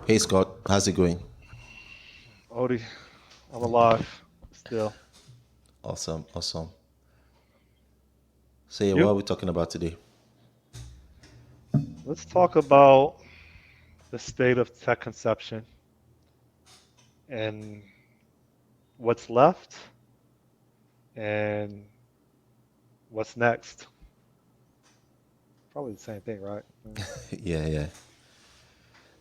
Hey Scott, how's it going? Odie, I'm alive still. Awesome, awesome. So yeah, what are You? we talking about today? Let's talk about the state of tech conception and what's left and what's next. Probably the same thing, right? Yeah, yeah,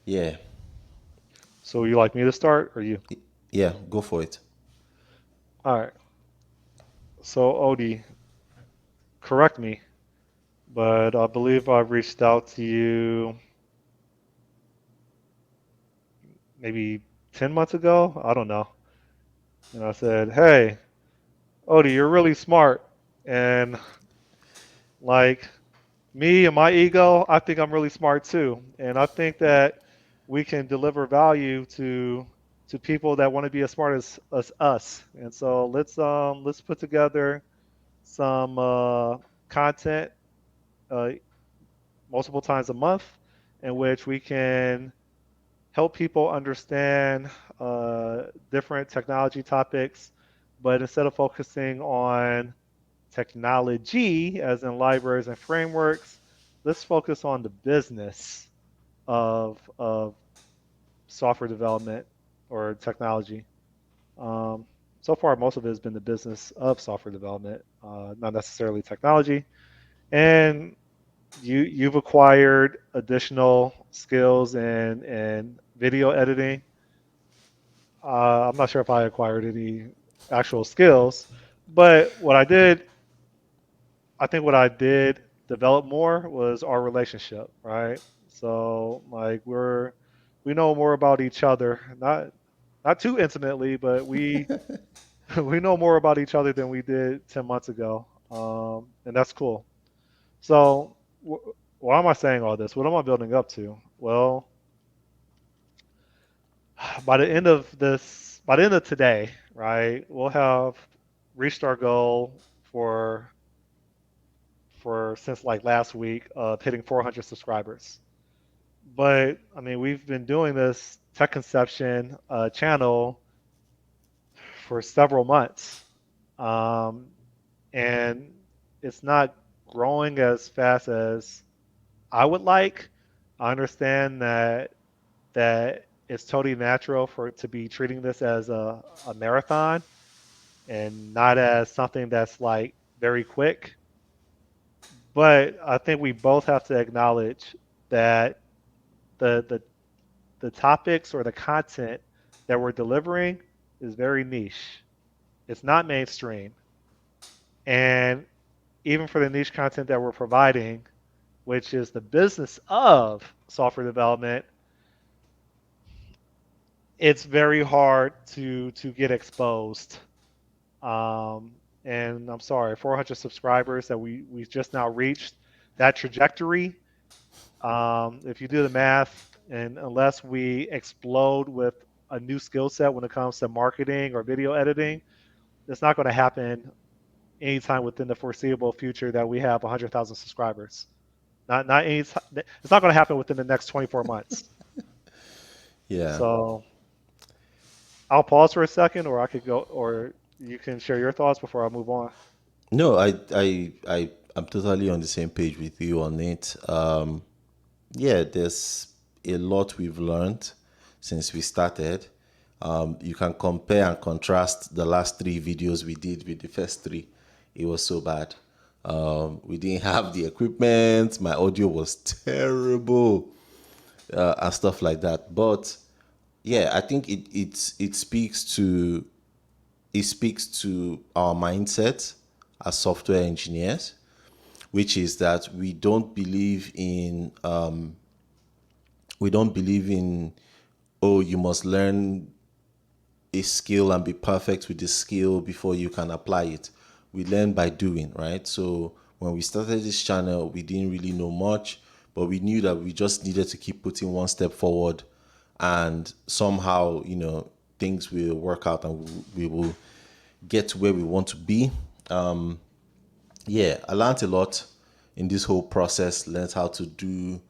yeah, So you like me to start or you? yeah. Go for it. All right. So Odie, correct me, but I believe I reached out to you maybe 10 months ago. I don't know. And I said, "Hey, Odie, you're really smart." And like me and my ego, I think I'm really smart too, and I think that we can deliver value to people that want to be as smart as us. And so let's put together some content uh, multiple times a month, in which we can help people understand different technology topics, but instead of focusing on technology, as in libraries and frameworks, let's focus on the business of software development or technology. Um, so far, most of it has been the business of software development, not necessarily technology. And you've acquired additional skills in video editing. I'm not sure if I acquired any actual skills, but I think what I did develop more was our relationship, right? So like we know more about each other, not too intimately, but we we know more about each other than we did 10 months ago, and that's cool. So why am I saying all this? What am I building up to? Well, by the end of today, right, we'll have reached our goal for since like last week of hitting 400 subscribers. But I mean, we've been doing this tech conception channel for several months, um, and it's not growing as fast as I would like. I understand that it's totally natural for it to be treating this as a marathon and not as something that's like very quick. But I think we both have to acknowledge that the the the topics or the content that we're delivering is very niche. It's not mainstream. And even for the niche content that we're providing, which is the business of software development, it's very hard to get exposed. And I'm sorry, 400 subscribers that we just now reached that trajectory. If you do the math, and unless we explode with a new skill set when it comes to marketing or video editing, it's not going to happen anytime within the foreseeable future that we have 100,000 subscribers. Not any. It's not going to happen within the next 24 months. Yeah. So I'll pause for a second, or I could go, or you can share your thoughts before I move on. No, I'm totally on the same page with you on it. Yeah, there's a lot we've learned since we started. You can compare and contrast the last three videos we did with the first three. It was so bad. We didn't have the equipment. My audio was terrible, and stuff like that. But yeah, I think it speaks to our mindset as software engineers, which is that we don't believe in, oh, you must learn a skill and be perfect with the skill before you can apply it. We learn by doing, right? So when we started this channel, we didn't really know much, but we knew that we just needed to keep putting one step forward, and somehow, things will work out and we will get to where we want to be. Yeah, I learned a lot in this whole process. Learned how to do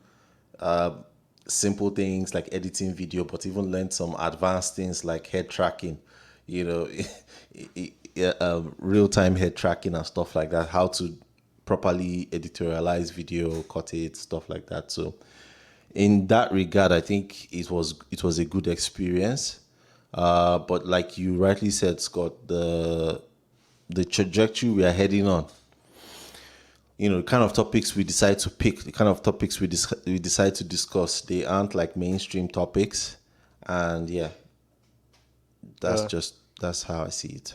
simple things like editing video, but even learned some advanced things like head tracking, you know, real time head tracking and stuff like that, how to properly editorialize video, cut it, stuff like that. So, in that regard, I think it was a good experience. But like you rightly said, Scott, the trajectory we are heading on, the kind of topics we decide to pick, the kind of topics we decide to discuss, they aren't like mainstream topics, and yeah, Yeah. that's how I see it.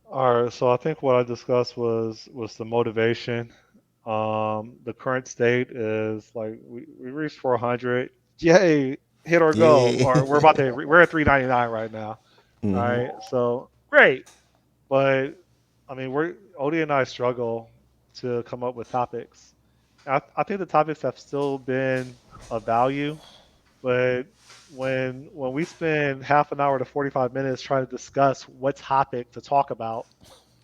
All right. So I think what I discussed was the motivation. The current state is like we reached 400. Yay, hit our goal. Yay! Or we're at 399 right now. All right. So great. But I mean, we're Odie and I struggle to come up with topics. I think the topics have still been of value, but when we spend half an hour to 45 minutes trying to discuss what topic to talk about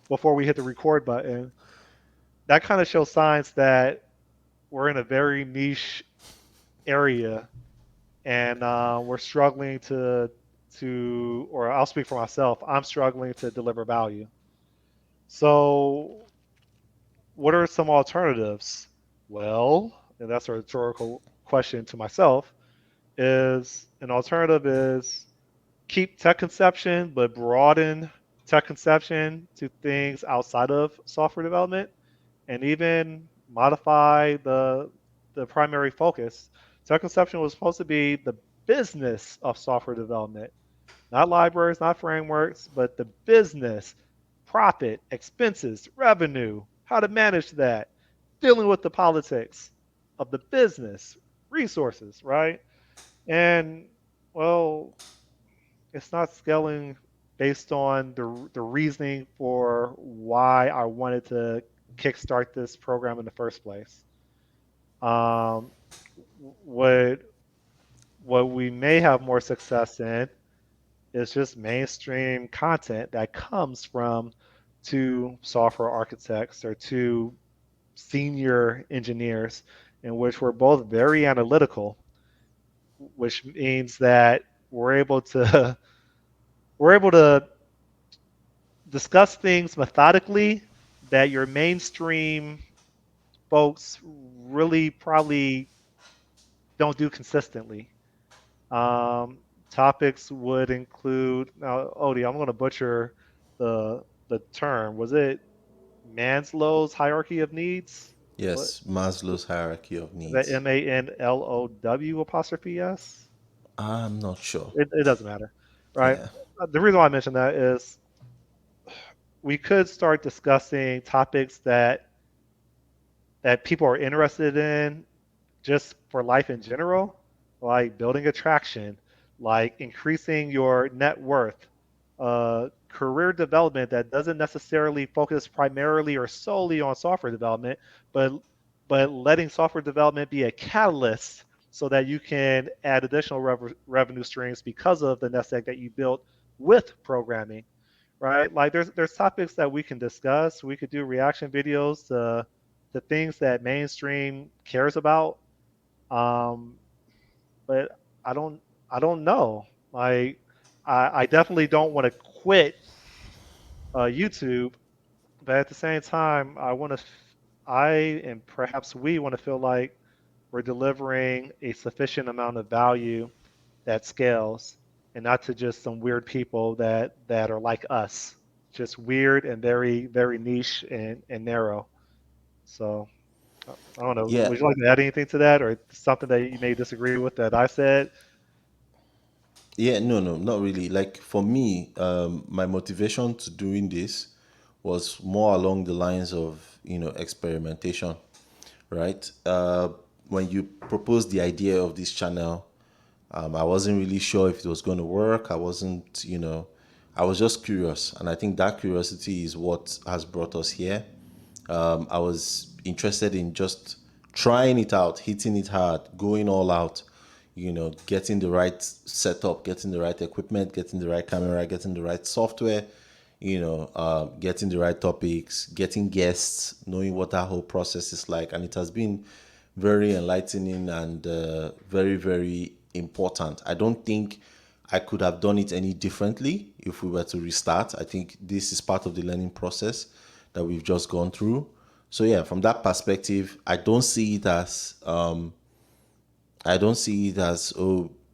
before we hit the record button, that kind of shows signs that we're in a very niche area, and we're struggling or I'll speak for myself, I'm struggling to deliver value. So what are some alternatives? Well, and that's a rhetorical question to myself, is an alternative is keep tech conception, but broaden tech conception to things outside of software development, and even modify the primary focus. Tech conception was supposed to be the business of software development, not libraries, not frameworks, but the business, profit, expenses, revenue, how to manage that, dealing with the politics of the business, resources, right? And well, it's not scaling based on the reasoning for why I wanted to kickstart this program in the first place. Um, what what we may have more success in is just mainstream content that comes from two software architects or two senior engineers in which we're both very analytical, which means that we're able to we're able to discuss things methodically that your mainstream folks really probably don't do consistently. Um, Topics would include now, Odie. I'm going to butcher the term. Was it Maslow's hierarchy of needs? What Yes, Maslow's hierarchy of is that? needs. MANLOW apostrophe S. I'm not sure. It doesn't matter, right? Yeah. The reason why I mentioned that is we could start discussing topics that people are interested in just for life in general, like building attraction, like increasing your net worth, career development that doesn't necessarily focus primarily or solely on software development, but letting software development be a catalyst so that you can add additional revenue streams because of the nest egg that you built with programming, right? Like there's topics that we can discuss. We could do reaction videos to things that mainstream cares about, um, but I don't I don't know. Like I definitely don't want to quit YouTube, but at the same time, I and perhaps we want to feel like we're delivering a sufficient amount of value that scales, and not to just some weird people that are like us, just weird and very niche and narrow. So I don't know. Yeah. Would you like to add anything to that, or something that you may disagree with that I said? Yeah, no, no, not really. Like for me, my motivation to doing this was more along the lines of, experimentation, right? When you proposed the idea of this channel, I wasn't really sure if it was going to work. I wasn't, I was just curious. And I think that curiosity is what has brought us here. I was interested in just trying it out, hitting it hard, going all out, getting the right setup, getting the right equipment, getting the right camera, getting the right software, getting the right topics, getting guests, knowing what that whole process is like. And it has been very enlightening and very, very important. I don't think I could have done it any differently if we were to restart. I think this is part of the learning process that we've just gone through. So yeah, from that perspective, I don't see it as, oh,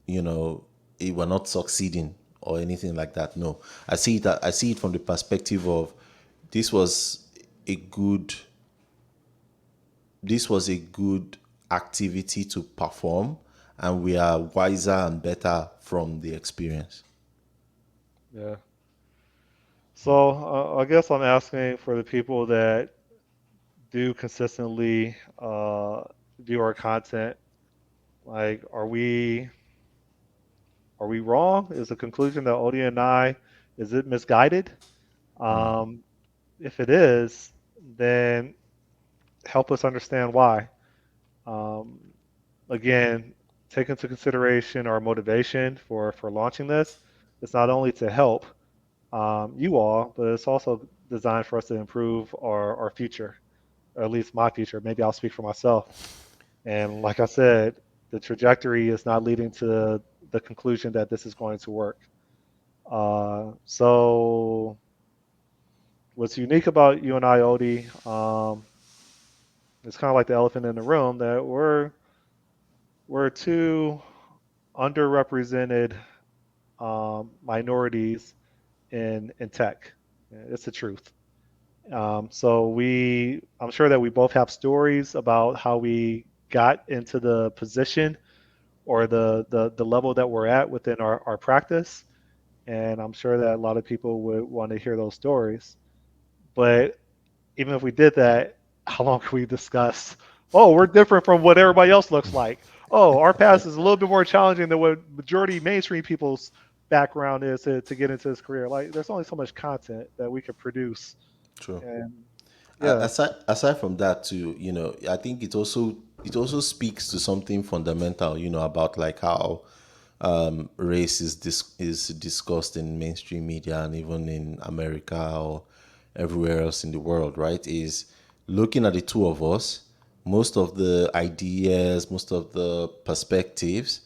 we're not succeeding or anything like that. No, I see it from the perspective of this was a good this was a good activity to perform, and we are wiser and better from the experience. Yeah. So I guess I'm asking for the people that do consistently view our content. Like, are we wrong? Is the conclusion that Odie and I is it misguided? Um, if it is, then help us understand why. Um, Again, take into consideration our motivation for launching this. It's not only to help you all, but it's also designed for us to improve our future, or at least my future. Maybe I'll speak for myself. And like I said, the trajectory is not leading to the conclusion that this is going to work. So what's unique about you and I, Odie, it's kind of like the elephant in the room that we're two underrepresented minorities in tech. It's the truth. I'm sure that we both have stories about how we got into the position or the level that we're at within our practice. And I'm sure that a lot of people would want to hear those stories. But even if we did that, how long can we discuss? Oh, we're different from what everybody else looks like. Oh, our past is a little bit more challenging than what majority mainstream people's background is to get into this career. Like, there's only so much content that we could produce, True. and yeah, Aside from that too, I think it also speaks to something fundamental, about like how race is discussed in mainstream media and even in America or everywhere else in the world, right? Is looking at the two of us, most of the ideas, most of the perspectives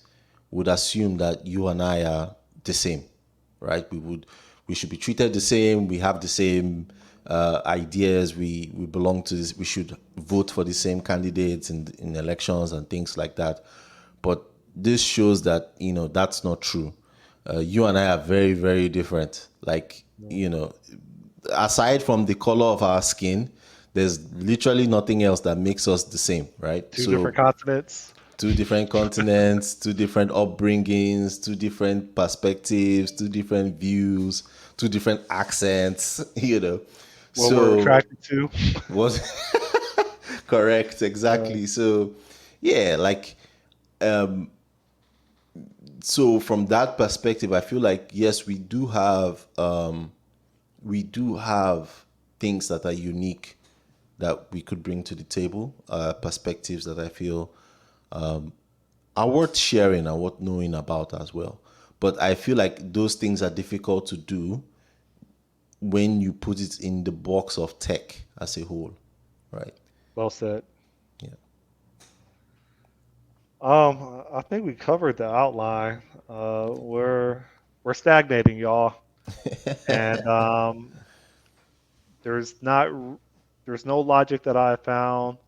would assume that you and I are the same, right? We should be treated the same. We have the same ideas. We belong to this. We should vote for the same candidates in elections and things like that. But this shows that that's not true. You and I are very, very different. Like, aside from the color of our skin, there's literally nothing else that makes us the same, right? two different So continents. two different continents, two different upbringings, two different perspectives, two different views, two different accents, What we're So attracted to. was correct, Uh, exactly. So yeah, like so from that perspective, I feel like yes, we do have things that are unique that we could bring to the table, perspectives that I feel are worth sharing and worth knowing about as well. But I feel like those things are difficult to do when you put it in the box of tech as a whole, right? well said. Yeah. I think we covered the outline. We're stagnating, y'all, and there's not there's no logic that I found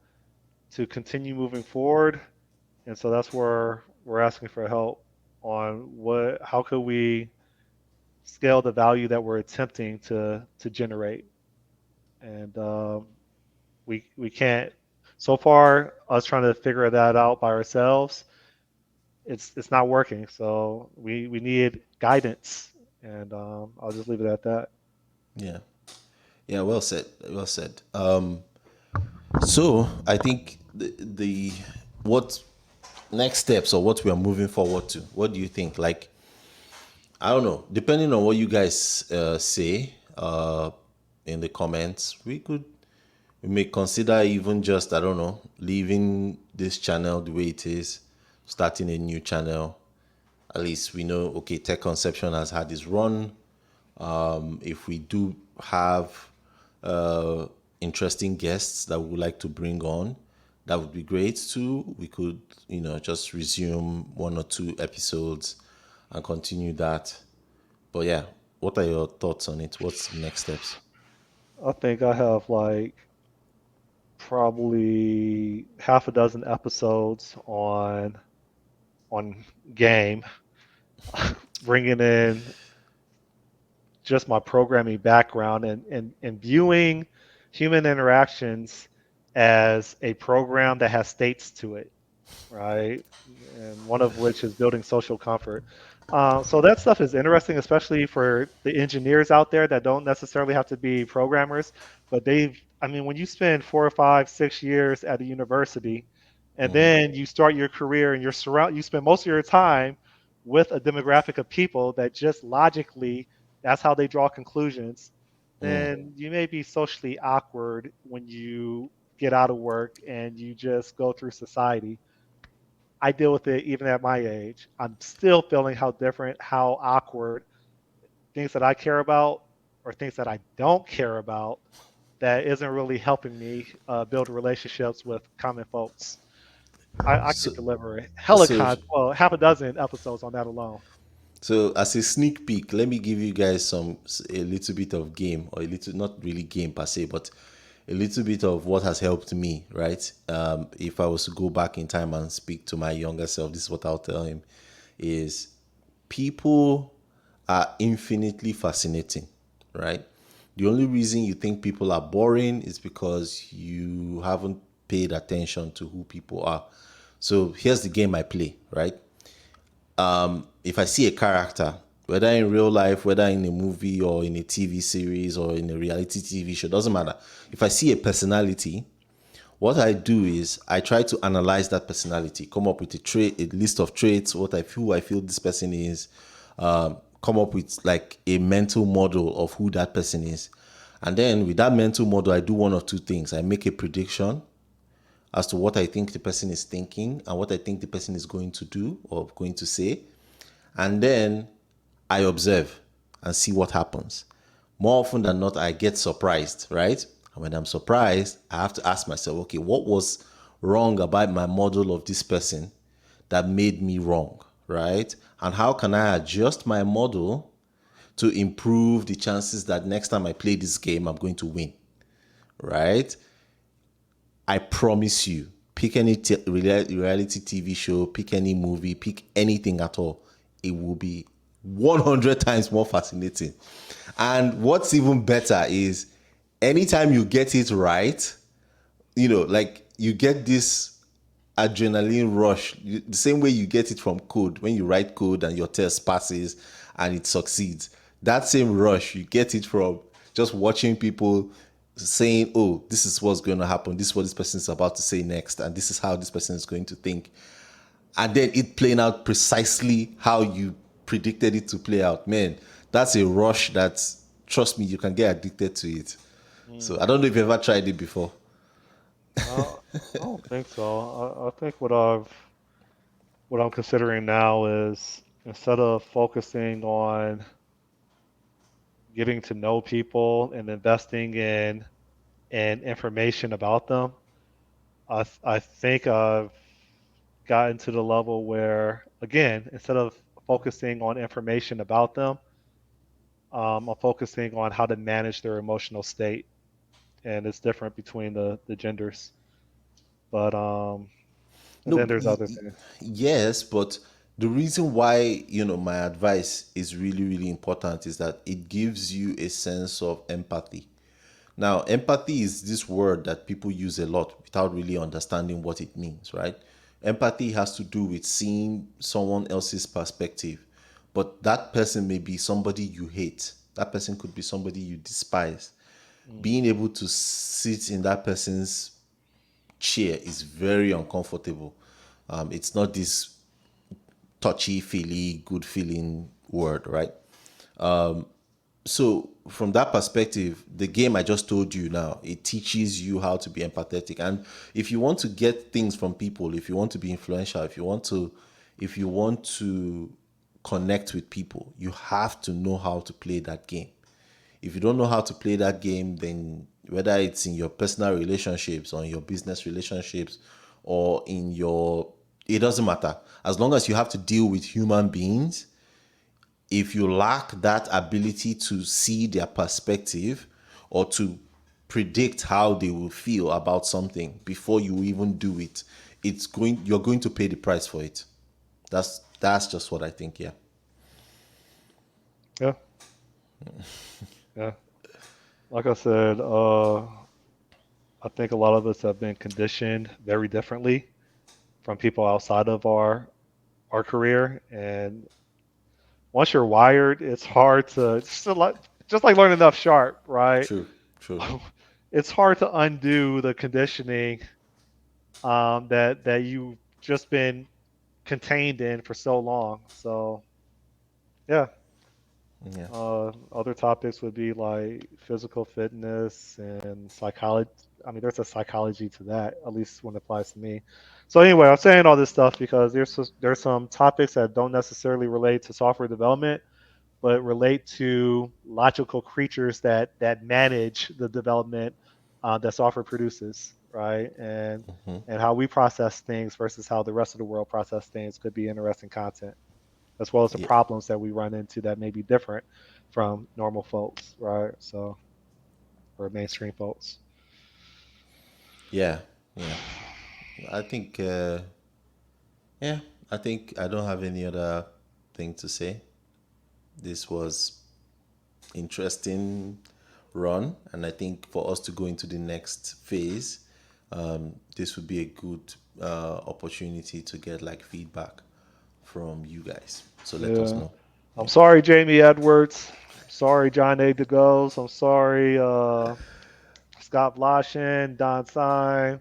to continue moving forward, and so that's where we're asking for help on how could we scale the value that we're attempting to generate, and we can't. So far, us trying to figure that out by ourselves, it's not working. So we need guidance, and I'll just leave it at that. Yeah. Yeah, well said. Well said. So I think the what next steps or what we are moving forward to. What do you think? Like, I don't know. Depending on what you guys say in the comments, we may consider even just, I don't know, leaving this channel the way it is, starting a new channel. At least we know, okay, Tech Conception has had its run. If we do have interesting guests that we would like to bring on, that would be great too. We could, just resume one or two episodes and continue that. But yeah, what are your thoughts on it? What's the next steps? I think I have like probably half a dozen episodes on game, bringing in just my programming background and viewing human interactions as a program that has states to it, right? And one of which is building social comfort. So that stuff is interesting, especially for the engineers out there that don't necessarily have to be programmers, but I mean, when you spend 4 or 5, 6 years at a university, and then you start your career and you spend most of your time with a demographic of people that just logically, that's how they draw conclusions, then you may be socially awkward when you get out of work and you just go through society. I deal with it even at my age. I'm still feeling how different, how awkward things that I care about or things that I don't care about that isn't really helping me build relationships with common folks. I So, could deliver hella so, well, half a dozen episodes on that alone. so as a sneak peek, let me give you guys a little bit of game, or a little, not really game per se, but a little bit of what has helped me, right? If I was to go back in time and speak to my younger self, this is what I'll tell him: is people are infinitely fascinating, right? The only reason you think people are boring is because you haven't paid attention to who people are. So here's the game I play, right? If I see a character, whether in real life, whether in a movie or in a TV series or in a reality TV show, doesn't matter. If I see a personality, what I do is I try to analyze that personality, come up with a list of traits, who I feel this person is, come up with like a mental model of who that person is. And then with that mental model, I do one of two things. I make a prediction as to what I think the person is thinking and what I think the person is going to do or going to say. And then I observe and see what happens. More often than not, I get surprised, right? And when I'm surprised, I have to ask myself, okay, what was wrong about my model of this person that made me wrong, right? And how can I adjust my model to improve the chances that next time I play this game, I'm going to win, right? I promise you, pick any reality TV show, pick any movie, pick anything at all. It will be 100 times more fascinating. And what's even better is anytime you get it right, like you get this adrenaline rush, the same way you get it from code. When you write code and your test passes and it succeeds, that same rush, you get it from just watching people saying, oh, this is what's going to happen. This is what this person is about to say next. And this is how this person is going to think. And then it playing out precisely how you predicted it to play out. Man, that's a rush that, trust me, you can get addicted to it. So Mm. I don't know if you've ever tried it before. I don't think so. I think what I'm considering now is instead of focusing on getting to know people and investing in information about them, I think I've gotten to the level where, again, instead of focusing on information about them, I'm focusing on how to manage their emotional state, and it's different between the genders. But and No, then there's other things. yes, but the reason why, my advice is really, really important is that it gives you a sense of empathy. Now, empathy is this word that people use a lot without really understanding what it means, right? Empathy has to do with seeing someone else's perspective, but that person may be somebody you hate. That person could be somebody you despise. Mm, Being able to sit in that person's chair is very uncomfortable. It's not this touchy feely, good feeling word, right? So from that perspective, the game I just told you now, it teaches you how to be empathetic. And if you want to get things from people, if you want to be influential, if you want to connect with people, you have to know how to play that game. If you don't know how to play that game, then whether it's in your personal relationships or in your business relationships or in your, it doesn't matter. As long as you have to deal with human beings, if you lack that ability to see their perspective or to predict how they will feel about something before you even do it, you're going to pay the price for it. That's just what I think, yeah. Yeah, yeah. Like I said, I think a lot of us have been conditioned very differently from people outside of our career, and once you're wired, it's hard to just like learning enough sharp, right? True, true. It's hard to undo the conditioning that you've just been contained in for so long. So yeah, Yeah. other topics would be like physical fitness and psychology. I mean, there's a psychology to that, at least when it applies to me. So anyway, I'm saying all this stuff because there's some topics that don't necessarily relate to software development, but relate to logical creatures that manage the development that software produces, right? And how we process things versus how the rest of the world process things could be interesting content, as well as the Yeah. problems that we run into that may be different from normal folks, right? So, or mainstream folks. Yeah. Yeah. I think yeah, I think I don't have any other thing to say. This was interesting run, and I think for us to go into the next phase, this would be a good opportunity to get like feedback from you guys. So let us Yeah. know. I'm Yeah. sorry, Jamie Edwards. I'm sorry, John A. DeGoes. I'm sorry, Scott Blashin, Don Stein.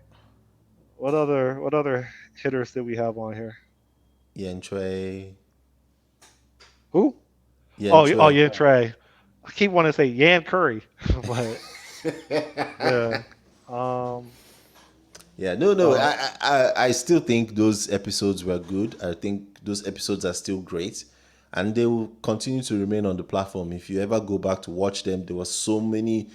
What other hitters did we have on here? Yen Chue. Who? Yen Oh Chue. yeah, Trey. I keep wanting to say Yan Curry, but yeah. Um. Yeah, no, no. Uh. I still think those episodes were good. I think those episodes are still great, and they will continue to remain on the platform. If you ever go back to watch them, there were so many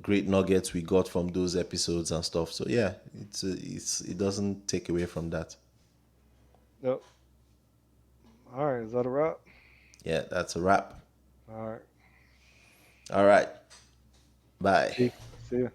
great nuggets we got from those episodes and stuff. So yeah, it doesn't take away from that. Yep. All right. Is that a wrap? Yeah, that's a wrap. All right. All right, bye. See. See ya.